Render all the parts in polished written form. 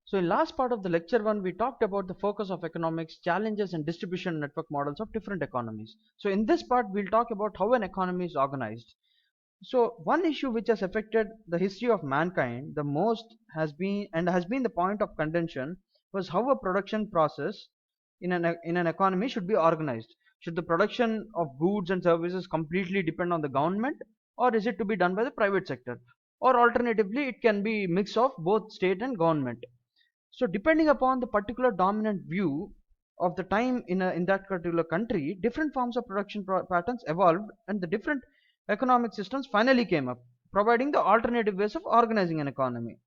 So in last part of the lecture one, we talked about the focus of economics, challenges and distribution network models of different economies. So in this part, we'll talk about how an economy is organized. So one issue which has affected the history of mankind the most has been the point of contention was how a production process in an economy should be organized. Should the production of goods and services completely depend on the government, or is it to be done by the private sector? Or alternatively, it can be mix of both state and government. So depending upon the particular dominant view of the time in that particular country, different forms of production patterns evolved, and the different economic systems finally came up, providing the alternative ways of organizing an economy.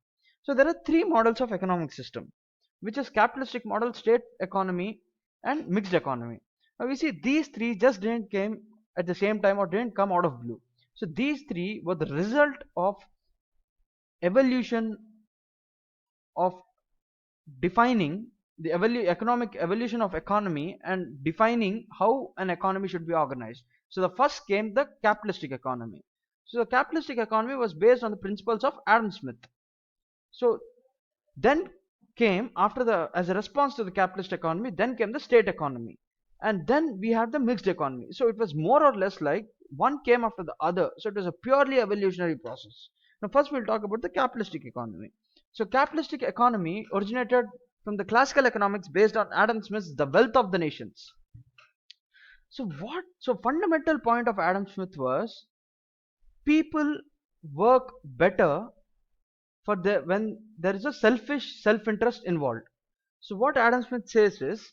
So there are three models of economic system, which is capitalistic model, state economy, and mixed economy. Now we see these three just didn't came at the same time or didn't come out of blue. So these three were the result of evolution of defining the economic evolution of economy and defining how an economy should be organized. So the first came the capitalistic economy. So the capitalistic economy was based on the principles of Adam Smith. So then came after the as a response to the capitalist economy, then came the state economy, and then we had the mixed economy. So it was more or less like one came after the other. So it was a purely evolutionary process. Now first we'll talk about the capitalistic economy. So capitalistic economy originated from the classical economics based on Adam Smith's The Wealth of the Nations. So fundamental point of Adam Smith was people work better for when there is a selfish self-interest involved. So what Adam Smith says is,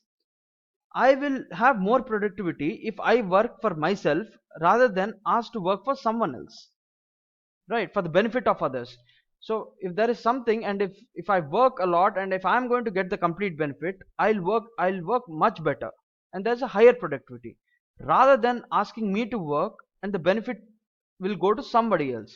I will have more productivity if I work for myself rather than ask to work for someone else, right, for the benefit of others. So if there is something, and if I work a lot, and if I'm going to get the complete benefit, I'll work much better, and there's a higher productivity, rather than asking me to work and the benefit will go to somebody else.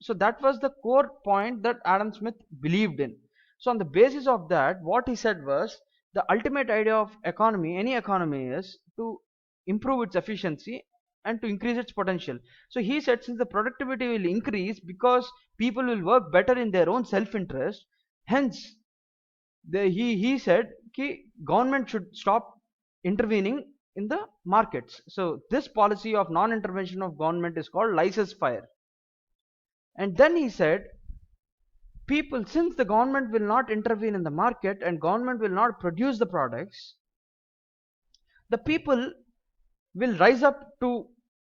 So that was the core point that Adam Smith believed in. So on the basis of that, what he said was, the ultimate idea of economy, any economy, is to improve its efficiency and to increase its potential. So he said, since the productivity will increase because people will work better in their own self interest, hence he said ki government should stop intervening in the markets. So this policy of non intervention of government is called laissez-faire. And then he said, people, since the government will not intervene in the market and government will not produce the products, the people will rise up to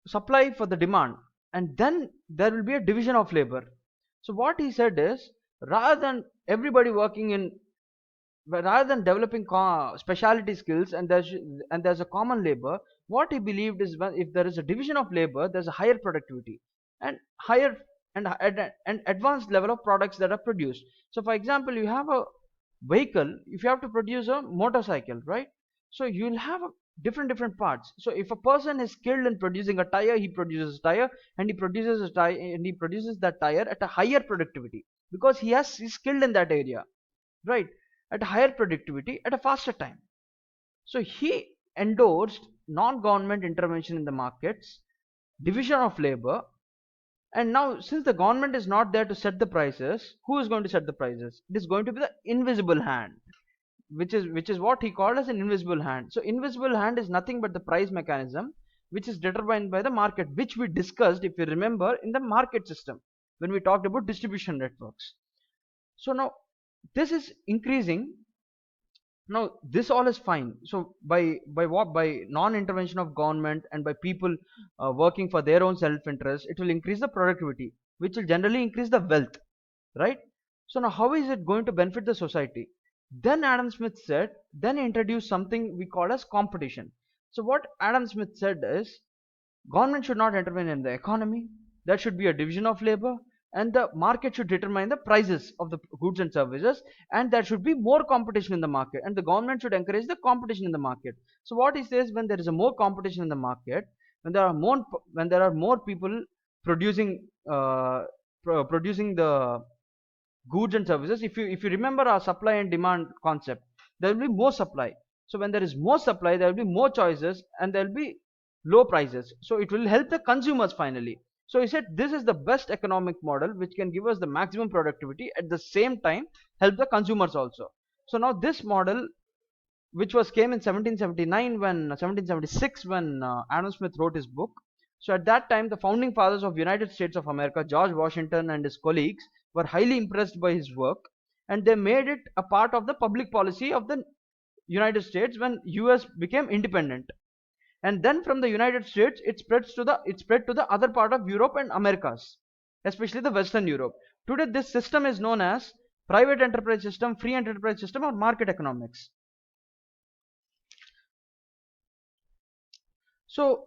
supply for the demand, and then there will be a division of labor. So what he said is, rather than everybody working in, rather than developing specialty skills, and there's a common labor, what he believed is, if there is a division of labor, there's a higher productivity and higher and advanced level of products that are produced. So for example, you have a vehicle, if you have to produce a motorcycle, right? So you'll have different parts. So if a person is skilled in producing a tire, he produces a tire, and he produces that tire at a higher productivity, because he's skilled in that area, right, at a higher productivity at a faster time. So he endorsed non-government intervention in the markets, division of labor. And now, since the government is not there to set the prices, who is going to set the prices? It is going to be the invisible hand, which is what he called as an invisible hand. So invisible hand is nothing but the price mechanism, which is determined by the market, which we discussed, if you remember, in the market system when we talked about distribution networks. So now this is increasing. Now this all is fine. So by non-intervention of government and by people working for their own self-interest, it will increase the productivity, which will generally increase the wealth, right? So now how is it going to benefit the society? Then Adam Smith said, then introduce something we call as competition. So what Adam Smith said is, government should not intervene in the economy. There should be a division of labor, and the market should determine the prices of the goods and services, and there should be more competition in the market, and the government should encourage the competition in the market. So what he says, when there is a more competition in the market, when there are more people producing producing the goods and services, if you remember our supply and demand concept, there will be more supply. So when there is more supply, there will be more choices, and there will be low prices. So it will help the consumers finally. So he said this is the best economic model which can give us the maximum productivity, at the same time help the consumers also. So now this model, which was came in 1779 when 1776 when Adam Smith wrote his book. So at that time, the founding fathers of United States of America, George Washington and his colleagues, were highly impressed by his work, and they made it a part of the public policy of the United States when US became independent. And then from the United States, it spread to the other part of Europe and Americas, especially the Western Europe. Today, this system is known as private enterprise system, free enterprise system, or market economics. So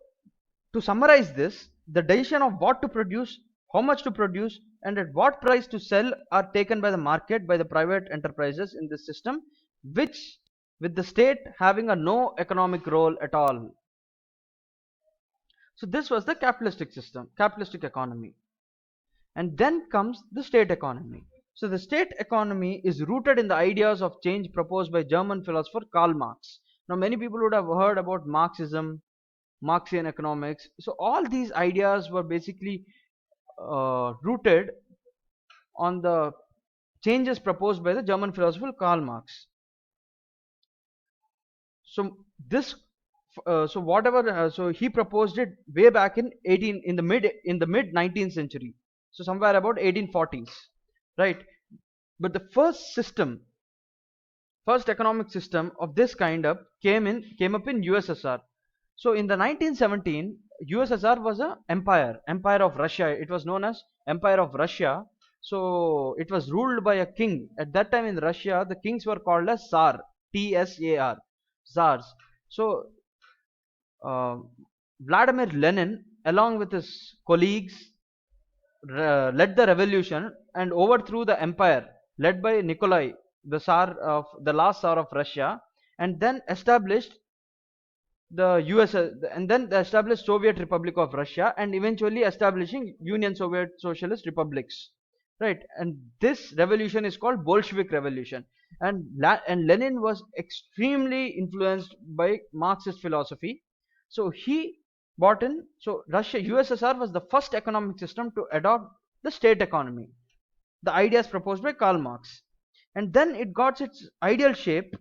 to summarize this, the decision of what to produce, how much to produce, and at what price to sell are taken by the market, by the private enterprises in this system, which with the state having a no economic role at all. So this was the capitalistic system, capitalistic economy. And then comes the state economy. So the state economy is rooted in the ideas of change proposed by German philosopher Karl Marx. Now many people would have heard about Marxism, Marxian economics. So all these ideas were basically rooted on the changes proposed by the German philosopher Karl Marx. So this, so he proposed it way back in the mid 19th century. So somewhere about 1840s, right? But the first economic system of this kind came up in USSR. So in the 1917, USSR was a empire of Russia. It was known as Empire of Russia. So it was ruled by a king. At that time in Russia, the kings were called as Tsar, Tsar, Tsars. So uh, Vladimir Lenin, along with his colleagues, led the revolution and overthrew the empire led by Nikolai, the last Tsar of Russia, and then established the US, and then the established Soviet Republic of Russia, and eventually establishing Union Soviet Socialist Republics, right? And this revolution is called Bolshevik Revolution, and Lenin was extremely influenced by Marxist philosophy. So he bought in. So USSR was the first economic system to adopt the state economy, the ideas proposed by Karl Marx, and then it got its ideal shape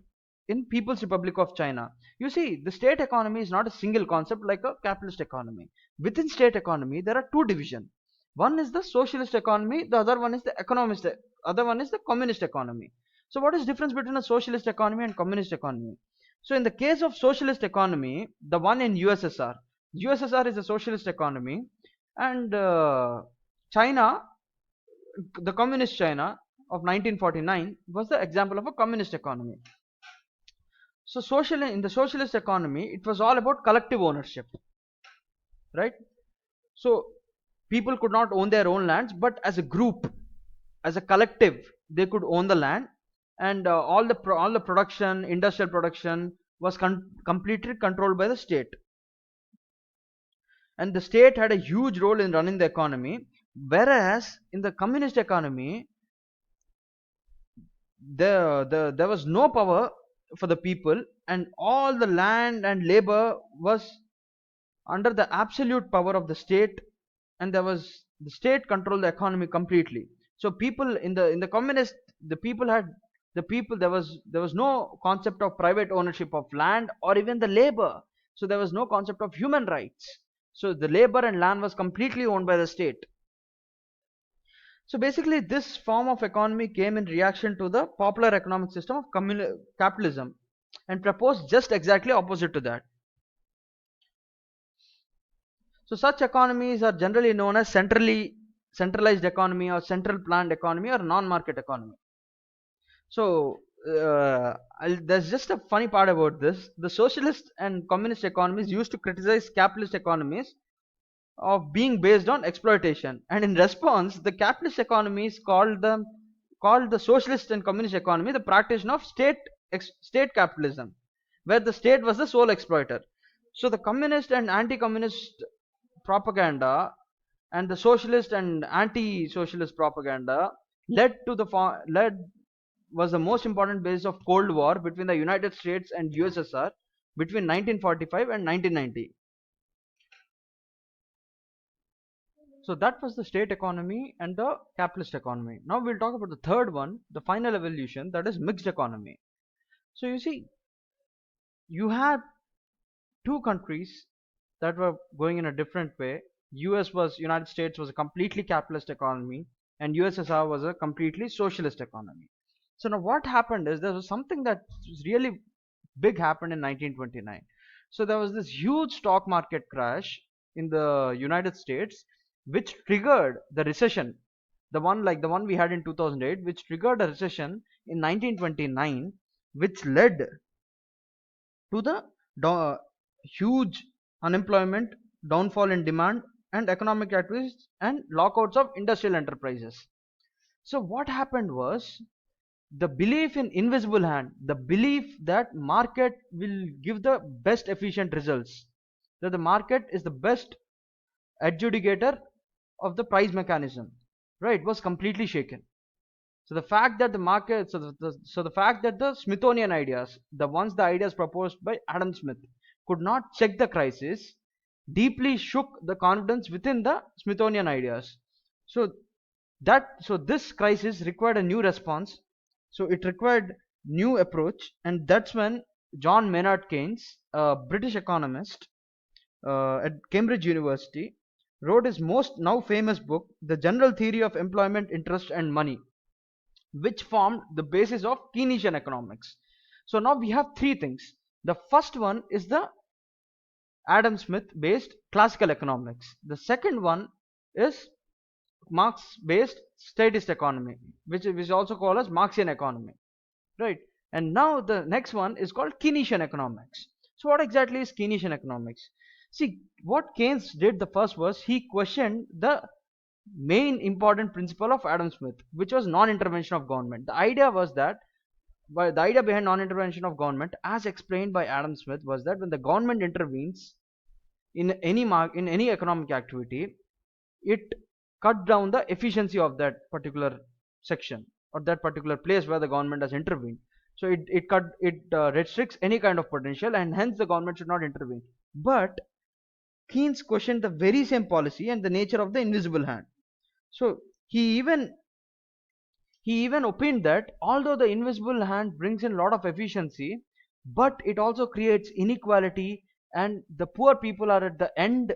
in People's Republic of China. You see, the state economy is not a single concept like a capitalist economy. Within state economy, there are two divisions. One is the socialist economy, the other one is the other one is the communist economy. So what is difference between a socialist economy and communist economy? So in the case of socialist economy, the one in USSR is a socialist economy, and China, the communist China of 1949 was the example of a communist economy. So in the socialist economy, it was all about collective ownership, right? So people could not own their own lands, but as a group, as a collective, they could own the land, and all the production, industrial production, was completely controlled by the state, and the state had a huge role in running the economy. Whereas in the communist economy, there was no power for the people, and all the land and labor was under the absolute power of the state, and the state controlled the economy completely. So people in the communist, the people there was no concept of private ownership of land or even the labor. So there was no concept of human rights. So the labor and land was completely owned by the state. So basically this form of economy came in reaction to the popular economic system of capitalism, and proposed just exactly opposite to that. So such economies are generally known as centralized economy, or central planned economy, or non-market economy. So there's just a funny part about this. The socialist and communist economies used to criticize capitalist economies of being based on exploitation, and in response the capitalist economies called the socialist and communist economy the practitioner of state capitalism, where the state was the sole exploiter. So the communist and anti-communist propaganda and the socialist and anti-socialist propaganda led was the most important basis of Cold War between the United States and USSR between 1945 and 1990. So that was the state economy and the capitalist economy. Now we'll talk about the third one, the final evolution, that is mixed economy. So you see, you had two countries that were going in a different way. United States was a completely capitalist economy, and USSR was a completely socialist economy. So now what happened is there was something that was really big happened in 1929. So there was this huge stock market crash in the United States, which triggered the recession, the one we had in 2008, which triggered a recession in 1929, which led to the huge unemployment, downfall in demand, and economic activities and lockouts of industrial enterprises. So what happened was the belief in invisible hand, the belief that market will give the best efficient results, that the market is the best adjudicator of the price mechanism, right, was completely shaken. So the fact that the market, so the fact that the Smithsonian ideas, the ideas proposed by Adam Smith, could not check the crisis, deeply shook the confidence within the Smithsonian ideas. So so this crisis required a new response. So it required new approach, and that's when John Maynard Keynes, a British economist at Cambridge University, wrote his most now famous book, The General Theory of Employment, Interest and Money, which formed the basis of Keynesian economics. So now we have three things. The first one is the Adam Smith based classical economics. The second one is Marx based statist economy, which is also called as Marxian economy, right? And now the next one is called Keynesian economics. So what exactly is Keynesian economics? See, what Keynes did the first was he questioned the main important principle of Adam Smith, which was non-intervention of government. The idea was that the idea behind non-intervention of government, as explained by Adam Smith, was that when the government intervenes in in any economic activity, it cut down the efficiency of that particular section or that particular place where the government has intervened. So it restricts any kind of potential, and hence the government should not intervene. But Keynes questioned the very same policy and the nature of the invisible hand. So he even opined that although the invisible hand brings in a lot of efficiency, but it also creates inequality, and the poor people are at the end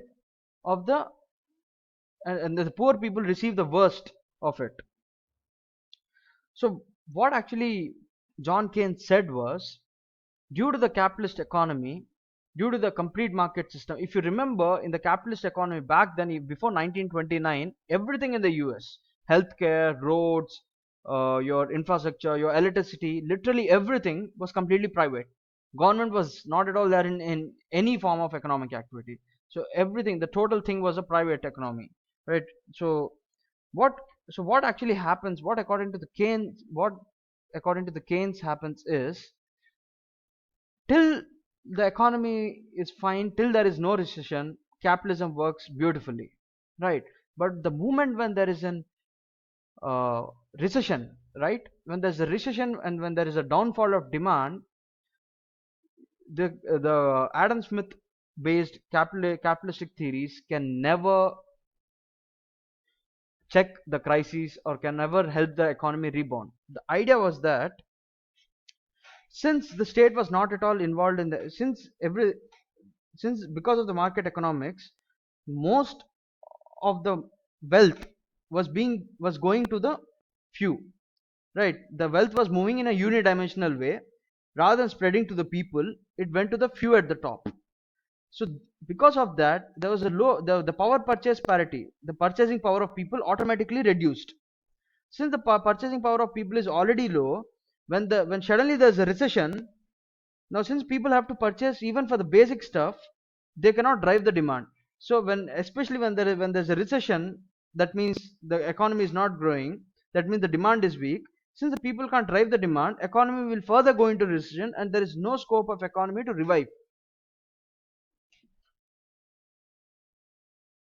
of the and the poor people receive the worst of it. So what actually John Keynes said was, due to the capitalist economy, due to the complete market system, if you remember, in the capitalist economy back then, before 1929, everything in the US, healthcare, roads, your infrastructure, your electricity, literally everything was completely private. Government was not at all there in any form of economic activity. So everything, the total thing was a private economy, right? So what what actually happens, what according to the Keynes happens is, till the economy is fine, till there is no recession, capitalism works beautifully, right? But the moment when there is an uh, recession, right, when there's a recession and when there is a downfall of demand, the Adam Smith based capitalistic theories can never check the crisis or can never help the economy rebound. The idea was that since the state was not at all involved in the since because of the market economics, most of the wealth was going to the few, right? The wealth was moving in a unidimensional way. Rather than spreading to the people, it went to the few at the top. So because of that, there was a the power purchase parity, the purchasing power of people automatically reduced. Since the purchasing power of people is already low, when suddenly there's a recession, now since people have to purchase even for the basic stuff, they cannot drive the demand. So especially when there's a recession, that means the economy is not growing, that means the demand is weak. Since the people can't drive the demand, economy will further go into recession, and there is no scope of economy to revive.